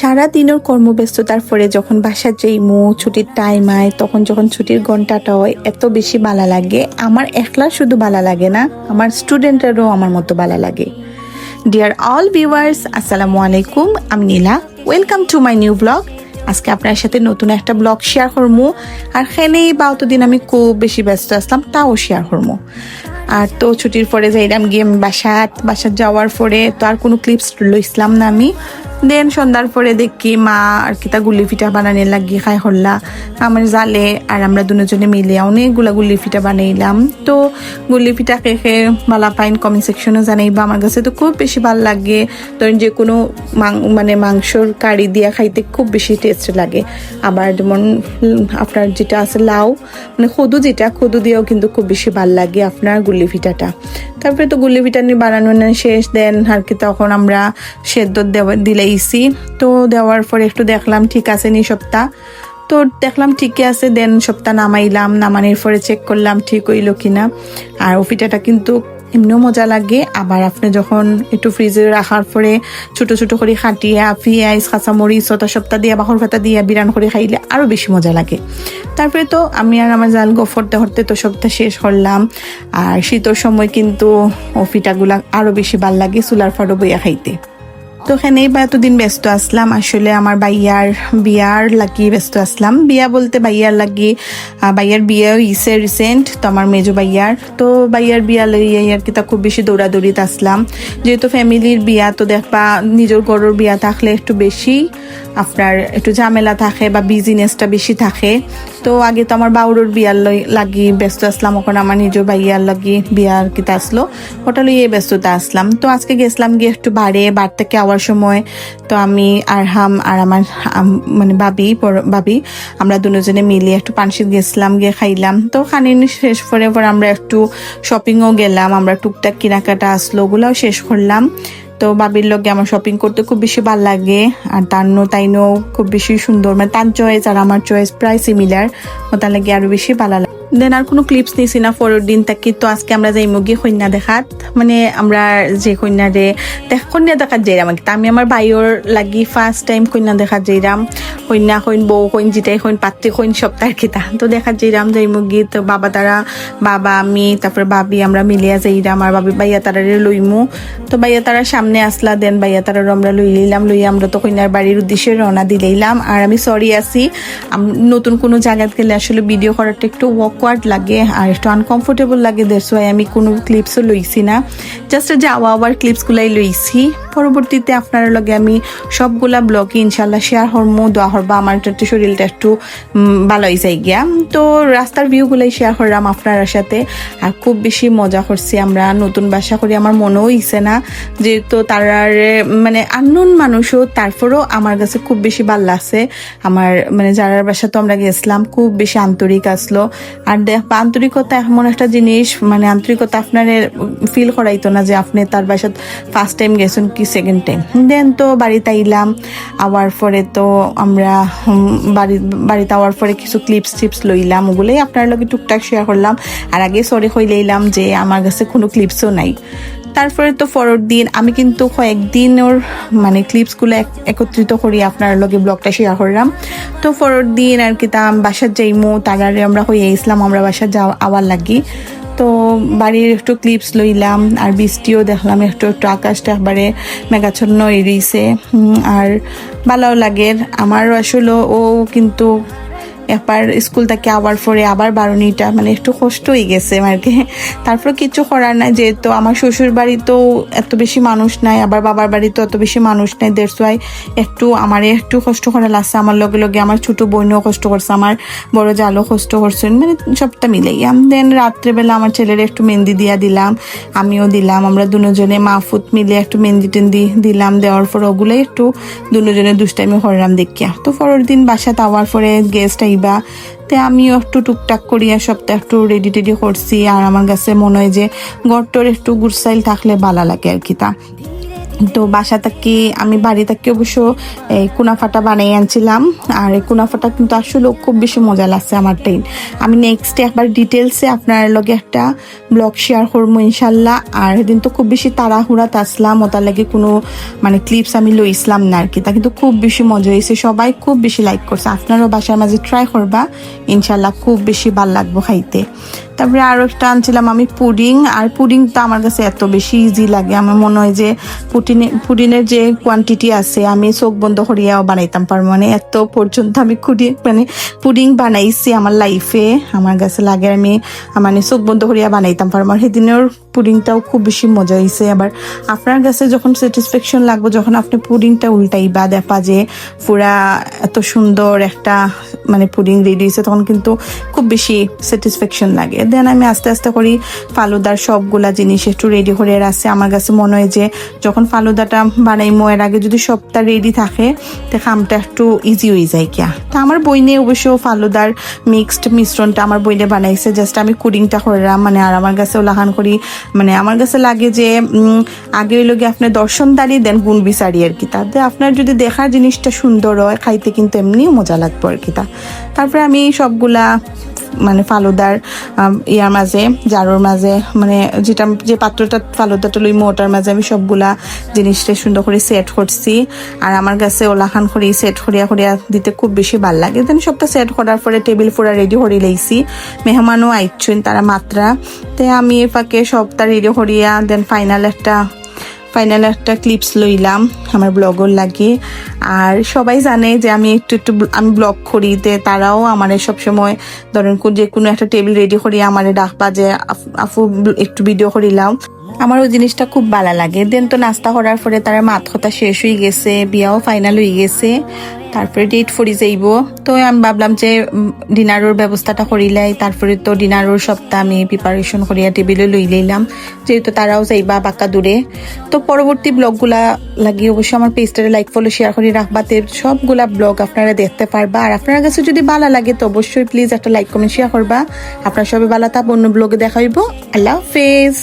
সারাদিনের কর্মব্যস্ততার পরে যখন বাসার যাইমু ছুটির টাইম আয় তখন যখন ছুটির ঘন্টাটা হয় এত বেশি ভালো লাগে। আমার একলা শুধু ভালো লাগে না, আমার স্টুডেন্টেরও আমার মতো ভালো লাগে। ডিয়ার অল ভিউয়ার্স, আসসালামু আলাইকুম, আমি Nila. Welcome to my new blog. আজকে আপনার সাথে নতুন একটা ব্লগ শেয়ার করবো। আর খেলেই বা অতদিন আমি খুব বেশি ব্যস্ত আসলাম, তাও শেয়ার করবো। আর তো ছুটির পরে যাইলাম গিয়ে বাসাত যাওয়ার পরে তো আর কোনো ক্লিপস লইছিলাম না আমি। দেন সন্ধ্যার পরে দেখি মা আর কি তা গুল্লি পিঠা বানানোর লাগিয়ে খাই হল্লা আমার জালে। আর আমরা দুজনে মিলে অনেকগুলা গুল্লি পিঠা বানাইলাম। তো গুল্লি পিঠা খেয়ে ভালো পাইন কমেন্ট সেকশনে জানাইবা। আমার কাছে তো খুব বেশি ভালো লাগে। ধরেন যে কোনো মাংসর কারি দিয়া খাইতে খুব বেশি টেস্ট লাগে। আবার যেমন আপনার যেটা আছে লাউ খদু দিয়েও কিন্তু খুব বেশি ভালো লাগে আপনার গুল্লি পিঠাটা। তারপরে তো গুল্লি পিঠা নিয়ে বানানো শেষ। দেন আর কি তখন আমরা সেদ্ধ দিলেইছি। তো দেওয়ার পরে একটু দেখলাম ঠিক আছে নি সপ্তাহ, তো দেখলাম ঠিকই আছে। দেন সপ্তাহ নামাইলাম, নামানোর পরে চেক করলাম ঠিক হইলো কিনা। আর ও পিঠাটা কিন্তু এমনিও মজা লাগে। আবার আপনি যখন একটু ফ্রিজে রাখার পরে ছোট ছোট করে খাটিয়া পেঁয়াজ কাঁচামরিচ সপ্তাহ দিয়ে বাহর পাতা দিয়ে বিরান করে খাইলে আরো বেশি মজা লাগে। তারপরে তো আমি আর আমার জাল গফরতে হরতে তো সপ্তাহ শেষ করলাম। আর শীতের সময় কিন্তু ও পিঠাগুলা আরো বেশি ভাল লাগে চুলার ফাড়ো বইয়া খাইতে। তো এখানেই বা এতদিন ব্যস্ত আসলাম আসলে আমার বিয়ার লাগি ব্যস্ত আসলাম। বিয়া বলতে বাইয়ার বিয়ে হইছে রিসেন্ট। তো আমার মেজো তো বাইয়ার বিয়া লইয়া আর কি তা খুব বেশি দৌড়াদৌড়িতে আসলাম। যেহেতু ফ্যামিলির বিয়া তো দেখবা নিজের ঘরের বিয়া থাকলে একটু বেশি আপনার একটু ঝামেলা থাকে বা বিজিনেসটা বেশি থাকে। তো আগে তো আমার বাউরোর বিয়ার লাগি ব্যস্ত আসলাম, এখন আমার নিজের বাইয়ার লাগি বিয়ার কিতা আসলো, ওটা লইয়ে ব্যস্ততা আসলাম। তো আজকে গেছিলাম গিয়ে একটু বার থেকে আওয়ার সময়। তো আমি আরহাম আর আমার মানে বাবি আমরা দুজনে মিলিয়ে একটু পানশিত গেছিলাম, গিয়ে খাইলাম। তো খানি শেষ করে পর আমরা একটু শপিংও গেলাম, আমরা টুকটাক কেনাকাটা আসলো ওগুলাও শেষ করলাম। তো বাবির লগে আমার শপিং করতে খুব বেশি ভালো লাগে। আর তাইনও খুব বেশি সুন্দর, মানে তার চয়েস আর আমার চয়েস প্রায় সিমিলার, ওটার লাগে আরো বেশি ভালো লাগে। দেন আর কোনো ক্লিপস নিছি না পরের দিন থাকি। তো আজকে আমরা যাই মুগি কন্যা দেখাত, মানে আমরা যে কন্যা দেখাত যাইরাম আর কি। আমি আমার ভাইয়ের লাগি ফার্স্ট টাইম কন্যা দেখাত যাইরাম। কন্যা বউ যেটাই পাত্রী সপ্তাহের কিতা তো দেখাত যাইরাম যাই মুগি। তো বাবা আমি তারপরে বাবি আমরা মিলিয়া যাইরাম। আর বাইয়া তারারে লইমু। তো বাইয়া তারার সামনে আসলা। দেন বাইয়া তারারও আমরা লইয়া আমরা তো কন্যার বাড়ির উদ্দেশ্যে রওনা দিলাম। আর আমি সরি আছি, নতুন কোনো জায়গায় গেলে আসলে ভিডিও করাটা একটু ওয়ার্ড লাগে আর একটু আনকমফোর্টেবল লাগে। দ্যাটস ওয়াই আমি কোনো ক্লিপসও লইছি না, জাস্ট আওয়ার ক্লিপসগুলাই লইছি। পরবর্তীতে আপনার লগে আমি সবগুলা ব্লগে ইনশাল্লাহ শেয়ার হরমু। দোয়া হরবা আমার একটু শরীরটা একটু ভালো হয়ে যায় গিয়া। তো রাস্তার ভিউগুলাই শেয়ার করলাম আপনার সাথে। আর খুব বেশি মজা করছি আমরা। নতুন বাসা করি আমার মনেও হইছে না, যেহেতু তারার মানে আননোন মানুষও, তারপরেও আমার কাছে খুব বেশি ভালো লাগছে। আমার মানে যারা বাসা তো আমরা গেছিলাম খুব বেশি আন্তরিক আসলো। আর আন্তরিকতা এমন একটা জিনিস, মানে আন্তরিকতা আপনার ফিল করাইতো না যে আপনি তার বাসাত ফার্স্ট টাইম গেছেন কি সেকেন্ড টাইম। দেন তো বাড়িতে আইলাম, আওয়ার পরে তো আমরা বাড়িতে আওয়ার পরে কিছু ক্লিপস লইলাম, ওগুলোই আপনার লগে টুকটাক শেয়ার করলাম। আর আগে সরি লইলাম যে আমার কাছে কোনো ক্লিপসও নাই। তারপরে তো পরের দিন আমি কিন্তু কয়েকদিন ওর মানে ক্লিপসগুলো একত্রিত করি আপনার লগে ব্লগটা শেয়ার করলাম। তো পরের দিন আর কি তা বাসার যাইমু তারারে আমরা হয়ে গেছিলাম, আমরা বাসার আওয়ার লাগি। তো বাড়ির একটু ক্লিপস লইলাম। আর বৃষ্টিও দেখলাম একটু আকাশটা একবারে মেঘাচ্ছন্ন হয়ে রইছে। আর ভালোও লাগে আমারও আসলে। ও কিন্তু একবার স্কুল থেকে আবার পরে আবার বারণিটা মানে একটু কষ্ট হয়ে গেছে আর কি। তারপর কিছু করার নাই, যেহেতু আমার শ্বশুর বাড়িতেও এত বেশি মানুষ নাই, আবার বাবার বাড়িতেও এত বেশি মানুষ নাই। দ্যাটস ওয়াই একটু কষ্ট করা লাগছে। আমার লগে আমার ছোট বোনও কষ্ট করছে, আমার বড় জালও কষ্ট করছেন, মানে সবটা মিলেই। দেন রাত্রেবেলা আমার ছেলের একটু মেহেন্দি দিয়া দিলাম, আমিও দিলাম। আমরা দুজনে মাহফুত মিলে একটু মেহেন্দি টেন্দি দিলাম। দেওয়ার পর ওগুলো একটু দুজনে দুষ্টাইমি করলাম দেখিয়া। তো পরের দিন বাসাতে আওয়ার পরে গেস্ট বা তে আমিও একটু টুকটাক করিয়া সবটা একটু রেডি করছি। আর আমার কাছে মনে হয় যে ঘরটোর একটু গুড়সাইল থাকলে ভালো লাগে আর কি। তা তো বাসা থেকে আমি বাড়ি থেকে অবশ্য এই কুনাফাটা বানিয়ে আনছিলাম। আর এই কুনাফাটা কিন্তু আসলে খুব বেশি মজা লাগছে আমার টাইম। আমি নেক্সট একবার ডিটেলসে আপনার লগে একটা ব্লগ শেয়ার করবো ইনশাল্লাহ। আর এদিন তো খুব বেশি তাড়াহুড়াতে আসলাম, ওটার লাগে কোনো মানে ক্লিপস আমি লইছিলাম না আর কি। তা কিন্তু খুব বেশি মজা হয়েছে, সবাই খুব বেশি লাইক করছে। আপনারাও বাসার মাঝে ট্রাই করবা, ইনশাল্লাহ খুব বেশি ভালো লাগবো খাইতে। তারপরে আরও একটা আনছিলাম আমি পুডিং। আর পুডিংটা আমার কাছে এত বেশি ইজি লাগে, আমার মনে হয় যে পুডিনের যে কোয়ান্টিটি আছে আমি চোখ বন্ধ করিয়াও বানাইতাম পারবো। মানে এত পর্যন্ত আমি পুডিং বানাইছি আমার লাইফে, আমার কাছে লাগে আমি মানে চোখ বন্ধ করিয়া বানাইতাম পারবো। আর সেদিনের পুডিংটাও খুব বেশি মজা হয়েছে। আবার আপনার কাছে যখন স্যাটিসফ্যাকশন লাগবে, যখন আপনি পুডিংটা উল্টাইবা দেখবা যে পুরা এত সুন্দর একটা মানে পুডিং রেডি হয়েছে, তখন কিন্তু খুব বেশি স্যাটিসফ্যাকশন লাগে। দেন আমি আস্তে আস্তে করি ফালুদার সবগুলা জিনিস একটু রেডি করে রাখছি। আমার কাছে মনে হয় যে যখন ফালুদাটা বানাইমো এর আগে যদি সবটা রেডি থাকে তো কামটা একটু ইজি হয়ে যায় কিয়া। তা আমার বইনে অবশ্য ফালুদার মিক্সড মিশ্রণটা আমার বইনে বানাইছে, জাস্ট আমি কুডিংটা করলাম মানে। আর আমার কাছে লাহান করি মানে আমার কাছে লাগে যে আগে হইল গিয়ে আপনার দর্শনদারি দেন গুণ বিচারি আর কি। তাতে আপনার যদি দেখার জিনিসটা সুন্দর হয় খাইতে কিন্তু এমনিও মজা লাগবে আর কি। তারপরে আমি সবগুলা মানে ফালুদার ইয়ার মাঝে জারোর মাঝে মানে যে পাত্রটা ফালুদাটা লইমো ওটার মাঝে আমি সবগুলা জিনিসটা সুন্দর করে সেট করছি। আর আমার কাছে ওলাখান করে সেট করিয়া দিতে খুব বেশি ভাল লাগে। দেন সবটা সেট করার পরে টেবিল পুরা রেডি করে লাইছি। মেহমানও আইছেন তারা মাত্রা, তো আমি এ ফাঁকে সবটা রেডি করিয়া দেন ফাইনাল একটা ক্লিপস লইলাম আমার ব্লগর লাগে। আর সবাই জানে যে আমি একটু আমি ব্লগ করি, তারাও আমার সবসময় ধরেন যে কোনো একটা টেবিল রেডি করি আমার ডাকবা যে আফু একটু ভিডিও করিলাম। আমার ওই জিনিসটা খুব ভালো লাগে। দেন তো নাস্তা করার পরে তারা মাত কথা শেষ হয়ে গেছে, বিয়াও ফাইনাল হয়ে গেছে, তারপরে ডেট ফরি যাইব। তো আমি ভাবলাম যে ডিনারের ব্যবস্থাটা করিলাই। তারপরে তো ডিনারের সবটা আমি প্রিপারেশন করিয়া টেবিলে লই লইলাম, যেহেতু তারাও যাইবা বাঁকা দূরে। তো পরবর্তী ব্লগগুলা লাগি অবশ্যই আমার পেজটারে লাইক ফলো শেয়ার করে রাখবা, সবগুলা ব্লগ আপনারা দেখতে পারবা। আর আপনার কাছে যদি ভালো লাগে তো অবশ্যই প্লিজ একটা লাইক কমেন্ট শেয়ার করবা। আপনার সবাই ভালো থাকবে, অন্য ব্লগে দেখা হইব। আল্লাহ হাফেজ।